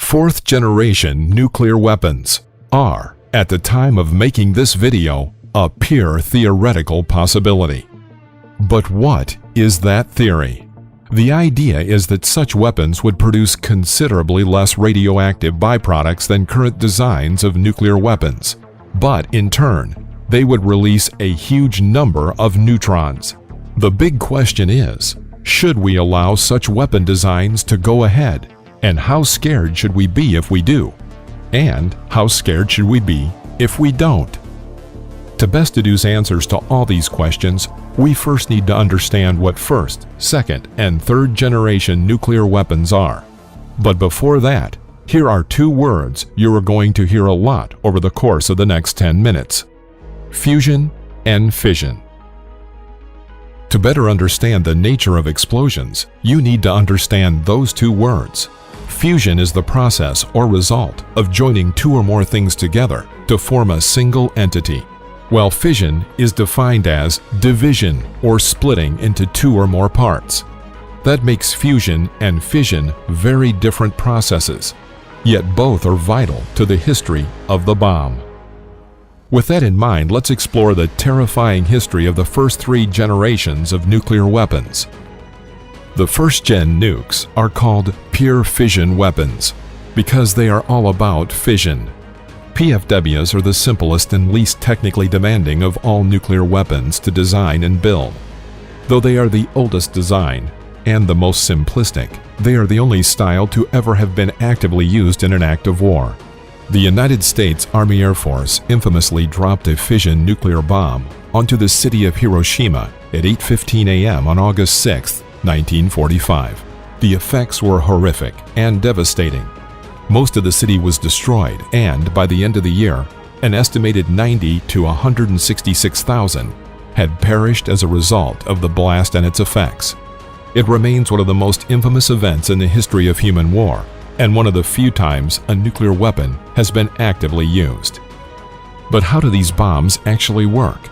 fourth-generation nuclear weapons are, at the time of making this video, a pure theoretical possibility. But what is that theory? The idea is that such weapons would produce considerably less radioactive byproducts than current designs of nuclear weapons, but in turn, they would release a huge number of neutrons. The big question is, should we allow such weapon designs to go ahead? And how scared should we be if we do? And how scared should we be if we don't? To best deduce answers to all these questions, we first need to understand what first, second, and third generation nuclear weapons are. But before that, here are two words you are going to hear a lot over the course of the next 10 minutes: fusion and fission. To better understand the nature of explosions, you need to understand those two words. Fusion is the process or result of joining two or more things together to form a single entity, while fission is defined as division or splitting into two or more parts. That makes fusion and fission very different processes, yet both are vital to the history of the bomb. With that in mind, let's explore the terrifying history of the first three generations of nuclear weapons. The first-gen nukes are called pure fission weapons because they are all about fission. PFWs are the simplest and least technically demanding of all nuclear weapons to design and build. Though they are the oldest design and the most simplistic, they are the only style to ever have been actively used in an act of war. The United States Army Air Force infamously dropped a fission nuclear bomb onto the city of Hiroshima at 8:15 a.m. on August 6, 1945. The effects were horrific and devastating. Most of the city was destroyed, and by the end of the year, an estimated 90 to 166,000 had perished as a result of the blast and its effects. It remains one of the most infamous events in the history of human war, and one of the few times a nuclear weapon has been actively used. But how do these bombs actually work?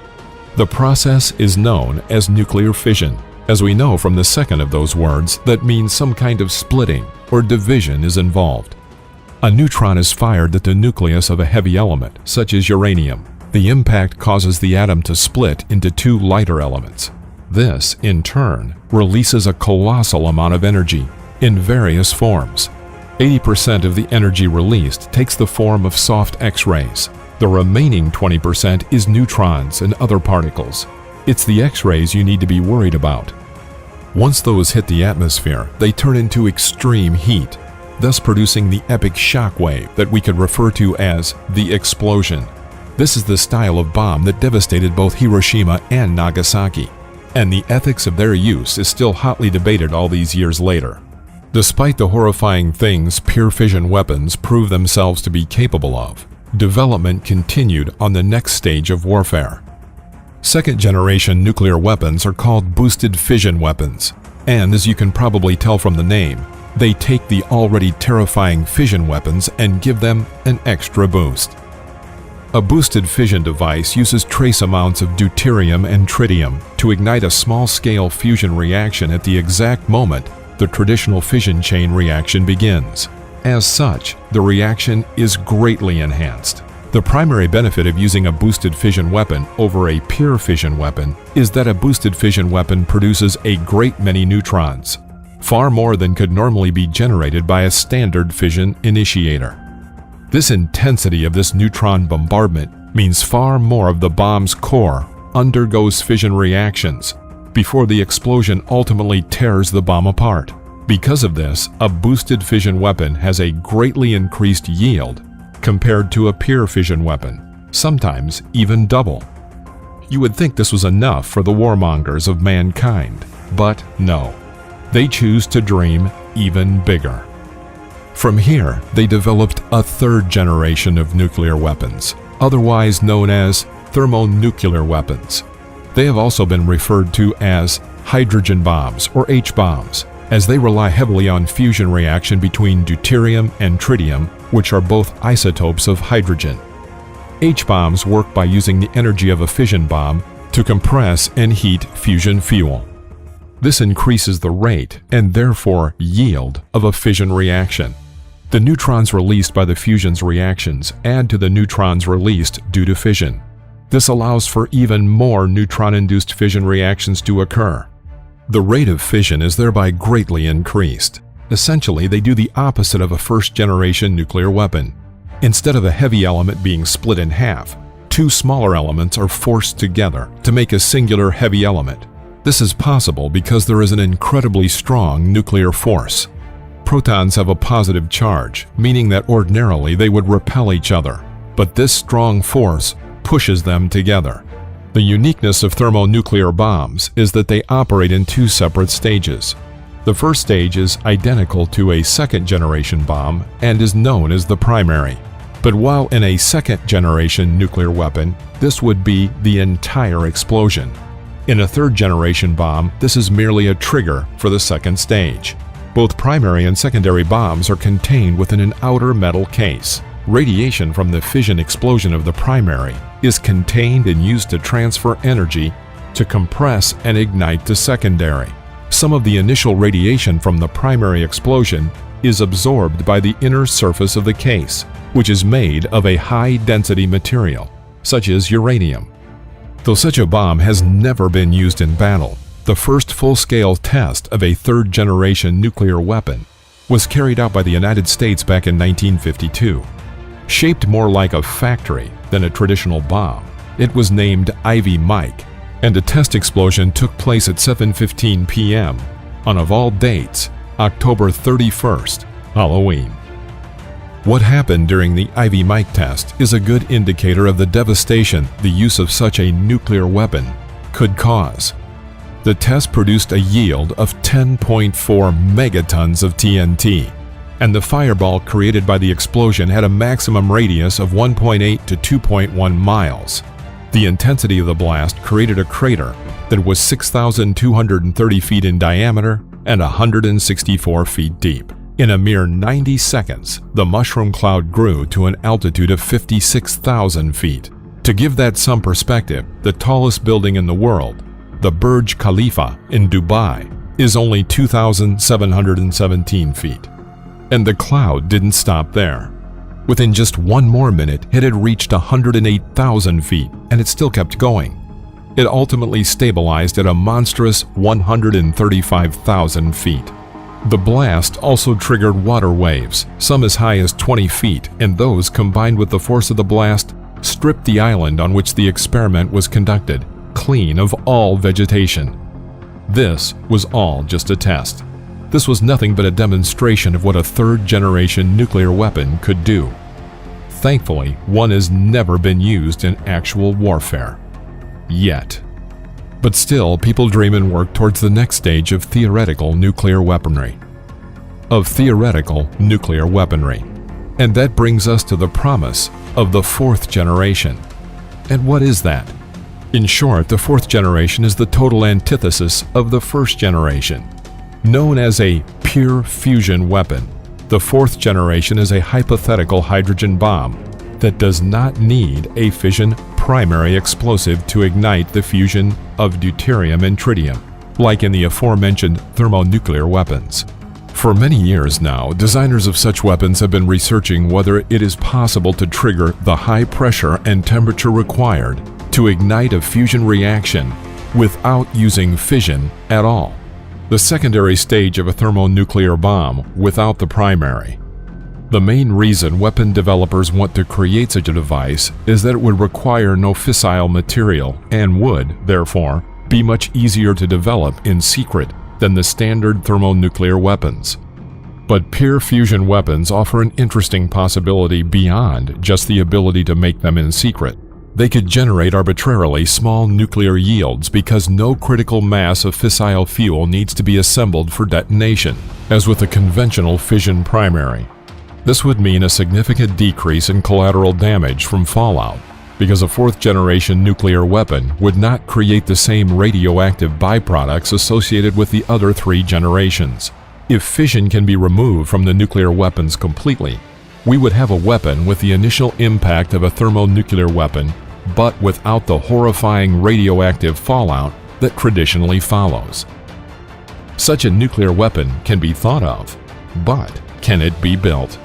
The process is known as nuclear fission, as we know from the second of those words that means some kind of splitting or division is involved. A neutron is fired at the nucleus of a heavy element, such as uranium. The impact causes the atom to split into two lighter elements. This, in turn, releases a colossal amount of energy in various forms. 80% of the energy released takes the form of soft X-rays. The remaining 20% is neutrons and other particles. It's the X-rays you need to be worried about. Once those hit the atmosphere, they turn into extreme heat, thus producing the epic shock wave that we could refer to as the explosion. This is the style of bomb that devastated both Hiroshima and Nagasaki, and the ethics of their use is still hotly debated all these years later. Despite the horrifying things pure fission weapons prove themselves to be capable of, development continued on the next stage of warfare. Second-generation nuclear weapons are called boosted fission weapons, and as you can probably tell from the name, they take the already terrifying fission weapons and give them an extra boost. A boosted fission device uses trace amounts of deuterium and tritium to ignite a small-scale fusion reaction at the exact moment the traditional fission chain reaction begins. As such, the reaction is greatly enhanced. The primary benefit of using a boosted fission weapon over a pure fission weapon is that a boosted fission weapon produces a great many neutrons, far more than could normally be generated by a standard fission initiator. This intensity of this neutron bombardment means far more of the bomb's core undergoes fission reactions before the explosion ultimately tears the bomb apart. Because of this, a boosted fission weapon has a greatly increased yield compared to a pure fission weapon, sometimes even double. You would think this was enough for the warmongers of mankind, but no. They choose to dream even bigger. From here, they developed a third generation of nuclear weapons, otherwise known as thermonuclear weapons. They have also been referred to as hydrogen bombs or H-bombs, as they rely heavily on fusion reaction between deuterium and tritium, which are both isotopes of hydrogen. H-bombs work by using the energy of a fission bomb to compress and heat fusion fuel. This increases the rate and therefore yield of a fission reaction. The neutrons released by the fusion's reactions add to the neutrons released due to fission. This allows for even more neutron-induced fission reactions to occur. The rate of fission is thereby greatly increased. Essentially, they do the opposite of a first-generation nuclear weapon. Instead of a heavy element being split in half, two smaller elements are forced together to make a singular heavy element. This is possible because there is an incredibly strong nuclear force. Protons have a positive charge, meaning that ordinarily they would repel each other, but this strong force pushes them together. The uniqueness of thermonuclear bombs is that they operate in two separate stages. The first stage is identical to a second-generation bomb and is known as the primary. But while in a second-generation nuclear weapon, this would be the entire explosion. In a third-generation bomb, this is merely a trigger for the second stage. Both primary and secondary bombs are contained within an outer metal case. Radiation from the fission explosion of the primary is contained and used to transfer energy to compress and ignite the secondary. Some of the initial radiation from the primary explosion is absorbed by the inner surface of the case, which is made of a high-density material, such as uranium. Though such a bomb has never been used in battle, the first full-scale test of a third-generation nuclear weapon was carried out by the United States back in 1952. Shaped more like a factory than a traditional bomb, it was named Ivy Mike, and a test explosion took place at 7:15 p.m. on, of all dates, October 31st, Halloween. What happened during the Ivy Mike test is a good indicator of the devastation the use of such a nuclear weapon could cause. The test produced a yield of 10.4 megatons of TNT, and the fireball created by the explosion had a maximum radius of 1.8 to 2.1 miles. The intensity of the blast created a crater that was 6,230 feet in diameter and 164 feet deep. In a mere 90 seconds, the mushroom cloud grew to an altitude of 56,000 feet. To give that some perspective, the tallest building in the world, the Burj Khalifa in Dubai, is only 2,717 feet. And the cloud didn't stop there. Within just one more minute, it had reached 108,000 feet, and it still kept going. It ultimately stabilized at a monstrous 135,000 feet. The blast also triggered water waves, some as high as 20 feet, and those, combined with the force of the blast, stripped the island on which the experiment was conducted clean of all vegetation. This was all just a test. This was nothing but a demonstration of what a third-generation nuclear weapon could do. Thankfully, one has never been used in actual warfare. Yet. But still, people dream and work towards the next stage of theoretical nuclear weaponry. And that brings us to the promise of the fourth generation. And what is that? In short, the fourth generation is the total antithesis of the first generation. Known as a pure fusion weapon, the fourth generation is a hypothetical hydrogen bomb that does not need a fission primary explosive to ignite the fusion of deuterium and tritium, like in the aforementioned thermonuclear weapons. For many years now, designers of such weapons have been researching whether it is possible to trigger the high pressure and temperature required to ignite a fusion reaction without using fission at all. The secondary stage of a thermonuclear bomb without the primary. The main reason weapon developers want to create such a device is that it would require no fissile material and would, therefore, be much easier to develop in secret than the standard thermonuclear weapons. But pure fusion weapons offer an interesting possibility beyond just the ability to make them in secret. They could generate arbitrarily small nuclear yields because no critical mass of fissile fuel needs to be assembled for detonation, as with a conventional fission primary. This would mean a significant decrease in collateral damage from fallout, because a fourth-generation nuclear weapon would not create the same radioactive byproducts associated with the other three generations. If fission can be removed from the nuclear weapons completely, we would have a weapon with the initial impact of a thermonuclear weapon, but without the horrifying radioactive fallout that traditionally follows. Such a nuclear weapon can be thought of, but can it be built?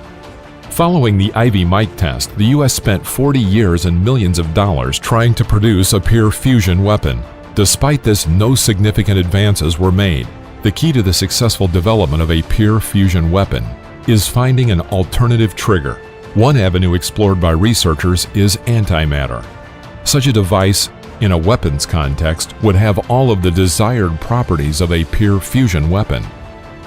Following the Ivy Mike test, the U.S. spent 40 years and millions of dollars trying to produce a pure fusion weapon. Despite this, no significant advances were made. The key to the successful development of a pure fusion weapon is finding an alternative trigger. One avenue explored by researchers is antimatter. Such a device, in a weapons context, would have all of the desired properties of a pure fusion weapon.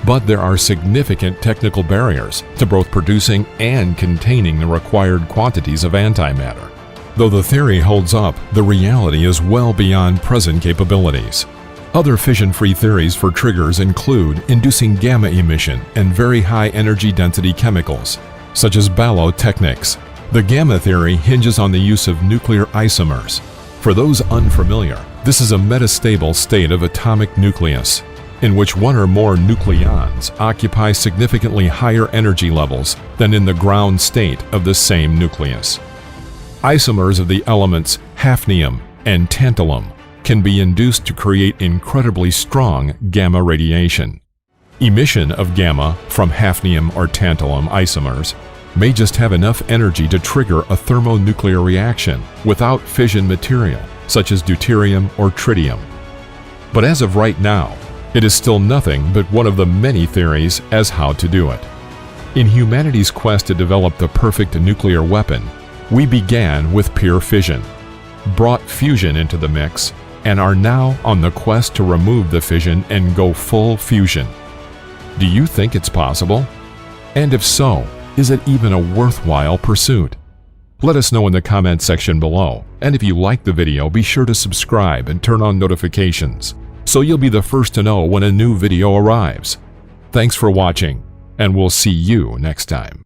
But there are significant technical barriers to both producing and containing the required quantities of antimatter. Though the theory holds up, the reality is well beyond present capabilities. Other fission-free theories for triggers include inducing gamma emission and very high energy density chemicals, such as balotechnics. The gamma theory hinges on the use of nuclear isomers. For those unfamiliar, this is a metastable state of atomic nucleus, in which one or more nucleons occupy significantly higher energy levels than in the ground state of the same nucleus. Isomers of the elements hafnium and tantalum can be induced to create incredibly strong gamma radiation. Emission of gamma from hafnium or tantalum isomers may just have enough energy to trigger a thermonuclear reaction without fission material, such as deuterium or tritium. But as of right now, it is still nothing but one of the many theories as how to do it. In humanity's quest to develop the perfect nuclear weapon, we began with pure fission, brought fusion into the mix, and are now on the quest to remove the fission and go full fusion. Do you think it's possible? And if so, is it even a worthwhile pursuit? Let us know in the comment section below, and if you like the video, be sure to subscribe and turn on notifications so you'll be the first to know when a new video arrives. Thanks for watching, and we'll see you next time.